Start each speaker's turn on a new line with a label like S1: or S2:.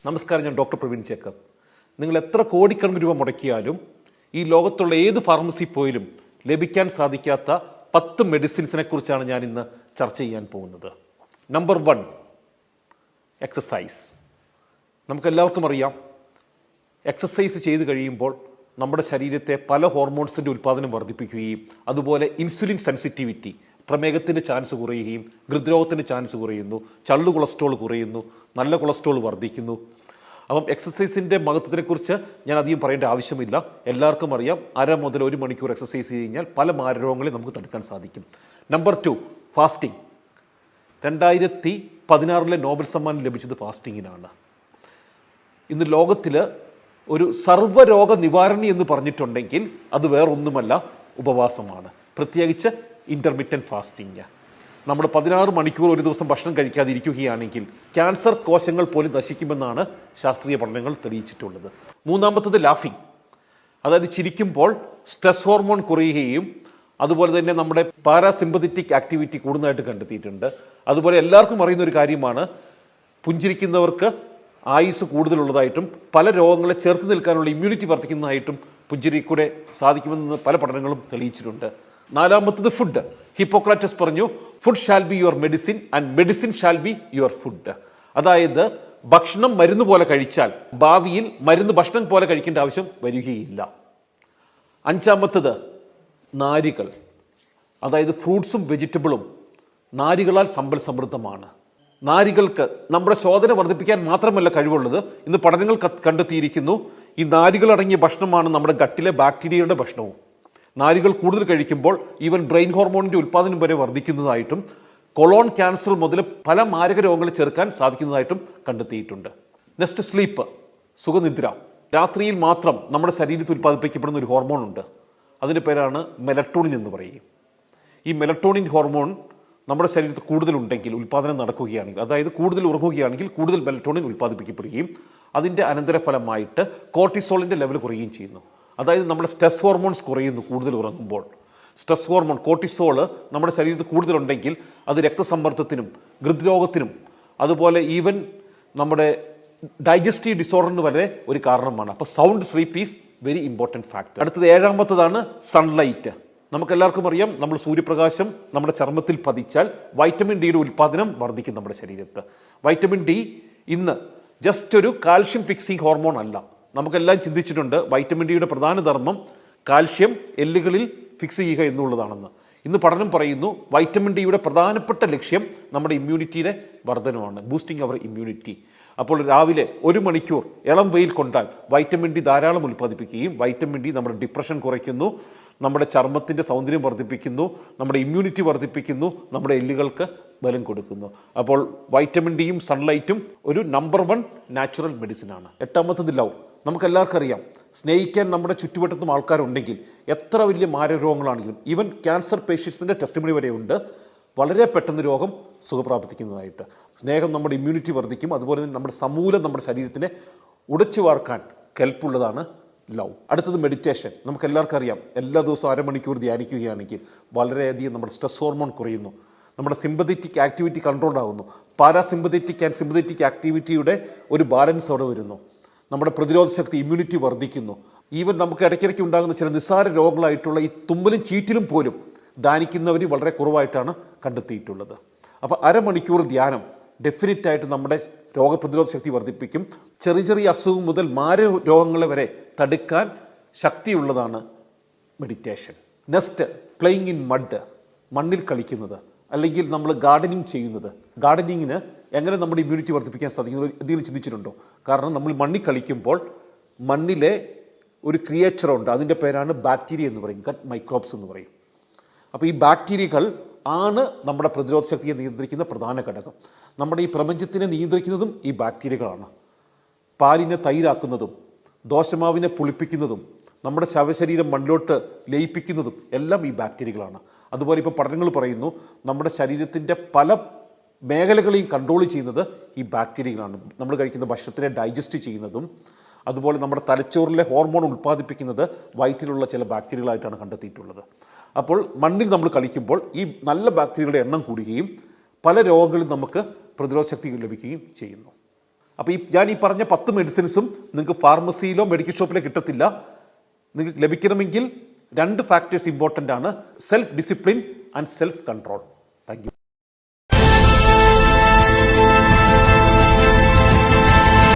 S1: നമസ്കാരം, ഞാൻ ഡോക്ടർ പ്രവീൺ ചേക്കർ. നിങ്ങൾ എത്ര കോടിക്കണക്കിന് രൂപ മുടക്കിയാലും ഈ ലോകത്തുള്ള ഏത് ഫാർമസി പോയാലും ലഭിക്കാൻ സാധിക്കാത്ത 10 മെഡിസിൻസിനെ കുറിച്ചാണ് ഞാൻ ഇന്ന് ചർച്ച ചെയ്യാൻ പോകുന്നത്. Number 1, exercise. നമുക്കെല്ലാവർക്കും അറിയാം, എക്സസൈസ് ചെയ്ത് കഴിയുമ്പോൾ നമ്മുടെ ശരീരത്തെ പല ഹോർമോൺസിൻ്റെ ഉൽപ്പാദനം വർദ്ധിപ്പിക്കുകയും അതുപോലെ ഇൻസുലിൻ സെൻസിറ്റിവിറ്റി, പ്രമേഹത്തിൻ്റെ ചാൻസ് കുറയുകയും ഹൃദ്രോഗത്തിൻ്റെ ചാൻസ് കുറയുന്നു, ചള്ളു കൊളസ്ട്രോൾ കുറയുന്നു, നല്ല കൊളസ്ട്രോൾ വർദ്ധിക്കുന്നു. അപ്പം എക്സസൈസിൻ്റെ മഹത്വത്തെക്കുറിച്ച് ഞാൻ അധികം പറയേണ്ട ആവശ്യമില്ല. എല്ലാവർക്കും അറിയാം, 1/2 മുതൽ 1 മണിക്കൂർ എക്സസൈസ് ചെയ്ത് കഴിഞ്ഞാൽ പല മാരരോഗങ്ങളെ നമുക്ക് തടുക്കാൻ സാധിക്കും. Number 2, fasting. 2016 നോബൽ സമ്മാനം ലഭിച്ചത് ഫാസ്റ്റിങ്ങിനാണ്. ഇന്ന് ലോകത്തിൽ ഒരു സർവ്വരോഗ നിവാരണി എന്ന് പറഞ്ഞിട്ടുണ്ടെങ്കിൽ അത് വേറൊന്നുമല്ല, ഉപവാസമാണ്. പ്രത്യേകിച്ച് ഇൻ്റർമിറ്റൻറ്റ് ഫാസ്റ്റിംഗ്. നമ്മൾ 16 മണിക്കൂർ ഒരു ദിവസം ഭക്ഷണം കഴിക്കാതിരിക്കുകയാണെങ്കിൽ ക്യാൻസർ കോശങ്ങൾ പോലും നശിക്കുമെന്നാണ് ശാസ്ത്രീയ പഠനങ്ങൾ തെളിയിച്ചിട്ടുള്ളത്. 3ാമത്തത് ലാഫിംഗ്, അതായത് ചിരിക്കുമ്പോൾ സ്ട്രെസ് ഹോർമോൺ കുറയുകയും അതുപോലെ തന്നെ നമ്മുടെ പാരാസിമ്പത്തറ്റിക് ആക്ടിവിറ്റി കൂടുന്നതായിട്ട് കണ്ടെത്തിയിട്ടുണ്ട്. അതുപോലെ എല്ലാവർക്കും അറിയുന്ന ഒരു കാര്യമാണ്, പുഞ്ചിരിക്കുന്നവർക്ക് ആയുസ് കൂടുതലുള്ളതായിട്ടും പല രോഗങ്ങളെ ചെറുത്ത് നിൽക്കാനുള്ള ഇമ്മ്യൂണിറ്റി വർദ്ധിക്കുന്നതായിട്ടും പുഞ്ചിരിക്കൂടെ സാധിക്കുമെന്ന് പല പഠനങ്ങളും തെളിയിച്ചിട്ടുണ്ട്. 4ാമത്തത് ഫുഡ്. ഹിപ്പോക്രാറ്റസ് പറഞ്ഞു, food shall be your medicine and medicine shall be your food. അതായത് ഭക്ഷണം മരുന്ന് പോലെ കഴിച്ചാൽ ഭാവിയിൽ മരുന്ന് ഭക്ഷണം പോലെ കഴിക്കേണ്ട ആവശ്യം വരികയില്ല. 5ാമത്തത് നാരുകൾ. അതായത് ഫ്രൂട്ട്സും വെജിറ്റബിളും നാരുകളാൽ സമ്പൽ സമൃദ്ധമാണ്. നാരുകൾക്ക് നമ്മുടെ ശോധന വർദ്ധിപ്പിക്കാൻ മാത്രമല്ല കഴിവുള്ളത്, ഇന്ന് പഠനങ്ങൾ കണ്ടെത്തിയിരിക്കുന്നു, ഈ നാരുകൾ അടങ്ങിയ ഭക്ഷണമാണ് നമ്മുടെ ഗട്ടിലെ ബാക്ടീരിയയുടെ ഭക്ഷണവും. നാരുകൾ കൂടുതൽ കഴിക്കുമ്പോൾ ഈവൻ ബ്രെയിൻ ഹോർമോണിൻ്റെ ഉൽപ്പാദനം വരെ വർദ്ധിക്കുന്നതായിട്ടും കൊളോൺ ക്യാൻസർ മുതൽ പല മാരക രോഗങ്ങളെ ചെറുക്കാൻ സാധിക്കുന്നതായിട്ടും കണ്ടെത്തിയിട്ടുണ്ട്. നെക്സ്റ്റ്, സ്ലീപ്പ്, സുഖനിദ്ര. രാത്രിയിൽ മാത്രം നമ്മുടെ ശരീരത്തിൽ ഉൽപ്പാദിപ്പിക്കപ്പെടുന്ന ഒരു ഹോർമോൺ ഉണ്ട്, അതിൻ്റെ പേരാണ് മെലട്ടോണിൻ എന്ന് പറയും. ഈ മെലട്ടോണിൻ ഹോർമോൺ നമ്മുടെ ശരീരത്തിൽ കൂടുതലുണ്ടെങ്കിൽ, ഉൽപ്പാദനം നടക്കുകയാണെങ്കിൽ, അതായത് കൂടുതൽ ഉറങ്ങുകയാണെങ്കിൽ കൂടുതൽ മെലട്ടോണിൻ ഉൽപ്പാദിപ്പിക്കപ്പെടുകയും അതിൻ്റെ അനന്തരഫലമായിട്ട് കോർട്ടിസോളിൻ്റെ ലെവൽ കുറയുകയും ചെയ്യുന്നു. അതായത് നമ്മുടെ സ്ട്രെസ് ഹോർമോൺസ് കുറയുന്നു കൂടുതൽ ഉറങ്ങുമ്പോൾ. സ്ട്രെസ് ഹോർമോൺ കോർട്ടിസോൾ നമ്മുടെ ശരീരത്തിൽ കൂടുതലുണ്ടെങ്കിൽ അത് രക്തസമ്മർദ്ദത്തിനും ഹൃദ്രോഗത്തിനും അതുപോലെ ഈവൻ നമ്മുടെ ഡൈജസ്റ്റീവ് ഡിസോർഡറിന് വരെ ഒരു കാരണമാണ്. അപ്പോൾ sound sleep is very important factor. അടുത്തത് 7ാമത്തതാണ് സൺലൈറ്റ്. നമുക്കെല്ലാവർക്കും അറിയാം, നമ്മൾ സൂര്യപ്രകാശം നമ്മുടെ ചർമ്മത്തിൽ പതിച്ചാൽ വൈറ്റമിൻ ഡിയുടെ ഉൽപ്പാദനം വർദ്ധിക്കും നമ്മുടെ ശരീരത്ത്. വൈറ്റമിൻ ഡി ഇന്ന് ജസ്റ്റ് ഒരു കാൽഷ്യം ഫിക്സിംഗ് ഹോർമോൺ അല്ല. നമുക്കെല്ലാം ചിന്തിച്ചിട്ടുണ്ട് വൈറ്റമിൻ ഡിയുടെ പ്രധാന ധർമ്മം കാൽഷ്യം എല്ലുകളിൽ ഫിക്സ് ചെയ്യുക എന്നുള്ളതാണെന്ന്. ഇന്ന് പഠനം പറയുന്നു വൈറ്റമിൻ ഡിയുടെ പ്രധാനപ്പെട്ട ലക്ഷ്യം നമ്മുടെ ഇമ്മ്യൂണിറ്റിയുടെ വർധനമാണ്, ബൂസ്റ്റിംഗ് അവർ ഇമ്മ്യൂണിറ്റി. അപ്പോൾ രാവിലെ 1 മണിക്കൂർ ഇളം വെയിൽ കൊണ്ടാൽ വൈറ്റമിൻ ഡി ധാരാളം ഉൽപ്പാദിപ്പിക്കുകയും വൈറ്റമിൻ ഡി നമ്മുടെ ഡിപ്രഷൻ കുറയ്ക്കുന്നു, നമ്മുടെ ചർമ്മത്തിൻ്റെ സൗന്ദര്യം വർദ്ധിപ്പിക്കുന്നു, നമ്മുടെ ഇമ്മ്യൂണിറ്റി വർദ്ധിപ്പിക്കുന്നു, നമ്മുടെ എല്ലുകൾക്ക് ബലം കൊടുക്കുന്നു. അപ്പോൾ വൈറ്റമിൻ ഡിയും സൺലൈറ്റും ഒരു നമ്പർ 1 നാച്ചുറൽ മെഡിസിനാണ്. 8ാമത്തത് ലവ്. നമുക്കെല്ലാവർക്കും അറിയാം, സ്നേഹിക്കാൻ നമ്മുടെ ചുറ്റുവട്ടത്തും ആൾക്കാരുണ്ടെങ്കിൽ എത്ര വലിയ മാരകരോഗങ്ങളാണെങ്കിലും, ഈവൻ ക്യാൻസർ പേഷ്യൻസിൻ്റെ ടെസ്റ്റിമണി വരെയുണ്ട്, വളരെ പെട്ടെന്ന് രോഗം സുഖപ്രാപിക്കുന്നതായിട്ട്. സ്നേഹം നമ്മുടെ ഇമ്മ്യൂണിറ്റി വർദ്ധിക്കും, അതുപോലെ തന്നെ നമ്മുടെ സമൂലം നമ്മുടെ ശരീരത്തിനെ ഉടച്ചു വാർക്കാൻ കെൽപ്പുള്ളതാണ് ലവ്. അടുത്തത് മെഡിറ്റേഷൻ. നമുക്കെല്ലാവർക്കും അറിയാം, എല്ലാ ദിവസവും 1/2 മണിക്കൂർ ധ്യാനിക്കുകയാണെങ്കിൽ വളരെയധികം നമ്മുടെ സ്ട്രെസ് ഹോർമോൺ കുറയുന്നു, നമ്മുടെ സിമ്പതറ്റിക് ആക്ടിവിറ്റി കൺട്രോൾഡ് ആകുന്നു, പാരാസിമ്പതറ്റിക് ആൻഡ് സിമ്പതറ്റിക് ആക്ടിവിറ്റിയുടെ ഒരു ബാലൻസ് അവിടെ വരുന്നു, നമ്മുടെ പ്രതിരോധ ശക്തി ഇമ്മ്യൂണിറ്റി വർദ്ധിക്കുന്നു. ഈവൻ നമുക്ക് ഇടയ്ക്കിടയ്ക്ക് ഉണ്ടാകുന്ന ചില നിസ്സാര രോഗങ്ങളായിട്ടുള്ള ഈ തുമ്മലും ചീറ്റിലും പോലും ധ്യാനിക്കുന്നവർ വളരെ കുറവായിട്ടാണ് കണ്ടെത്തിയിട്ടുള്ളത്. അപ്പോൾ 1/2 മണിക്കൂർ ധ്യാനം ഡെഫിനറ്റായിട്ട് നമ്മുടെ രോഗപ്രതിരോധ ശക്തി വർദ്ധിപ്പിക്കും. ചെറിയ ചെറിയ അസുഖം മുതൽ രോഗങ്ങളെ വരെ തടുക്കാൻ ശക്തിയുള്ളതാണ് meditation. Next, playing in mud, മണ്ണിൽ കളിക്കുന്നത്, അല്ലെങ്കിൽ നമ്മൾ ഗാർഡനിങ് ചെയ്യുന്നത്. ഗാർഡനിങ്ങിന് എങ്ങനെ നമ്മുടെ ഇമ്മ്യൂണിറ്റി വർദ്ധിപ്പിക്കാൻ സാധിക്കുന്നത് എന്തെങ്കിലും ചിന്തിച്ചിട്ടുണ്ടോ? കാരണം നമ്മൾ മണ്ണിൽ കളിക്കുമ്പോൾ മണ്ണിലെ ഒരു ക്രിയേച്ചറുണ്ട്, അതിൻ്റെ പേരാണ് ബാക്ടീരിയ എന്ന് പറയും, ഗട്ട് മൈക്രോബ്സ് എന്ന് പറയും. അപ്പോൾ ഈ ബാക്ടീരിയകൾ ആണ് നമ്മുടെ പ്രതിരോധ ശക്തിയെ നിയന്ത്രിക്കുന്ന പ്രധാന ഘടകം. നമ്മുടെ ഈ പ്രപഞ്ചത്തിനെ നിയന്ത്രിക്കുന്നതും ഈ ബാക്ടീരിയകളാണ്. പാലിനെ തൈരാക്കുന്നതും ദോശമാവിനെ പുളിപ്പിക്കുന്നതും നമ്മുടെ ശവശരീരം മണ്ണിലോട്ട് ലയിപ്പിക്കുന്നതും എല്ലാം ഈ ബാക്ടീരിയകളാണ്. അതുപോലെ ഇപ്പോൾ പഠനങ്ങൾ പറയുന്നു നമ്മുടെ ശരീരത്തിൻ്റെ പല മേഖലകളെയും കൺട്രോൾ ചെയ്യുന്നത് ഈ ബാക്ടീരിയകളാണ്. നമ്മൾ കഴിക്കുന്ന ഭക്ഷണത്തിനെ ഡൈജസ്റ്റ് ചെയ്യുന്നതും അതുപോലെ നമ്മുടെ തലച്ചോറിലെ ഹോർമോൺ ഉൽപ്പാദിപ്പിക്കുന്നത് വയറ്റിലുള്ള ചില ബാക്ടീരിയകളായിട്ടാണ് കണ്ടെത്തിയിട്ടുള്ളത്. അപ്പോൾ മണ്ണിൽ നമ്മൾ കളിക്കുമ്പോൾ ഈ നല്ല ബാക്ടീരിയകളുടെ എണ്ണം കൂടുകയും പല രോഗങ്ങളിൽ നമുക്ക് പ്രതിരോധ ശക്തി ലഭിക്കുകയും ചെയ്യുന്നു. അപ്പോൾ ഞാൻ ഈ പറഞ്ഞ 10 മെഡിസിൻസും നിങ്ങൾക്ക് ഫാർമസിയിലോ മെഡിക്കൽ ഷോപ്പിലോ കിട്ടത്തില്ല. നിങ്ങൾക്ക് ലഭിക്കണമെങ്കിൽ 2 ഫാക്ടേഴ്സ് ഇമ്പോർട്ടൻ്റ് ആണ്: self discipline and self control.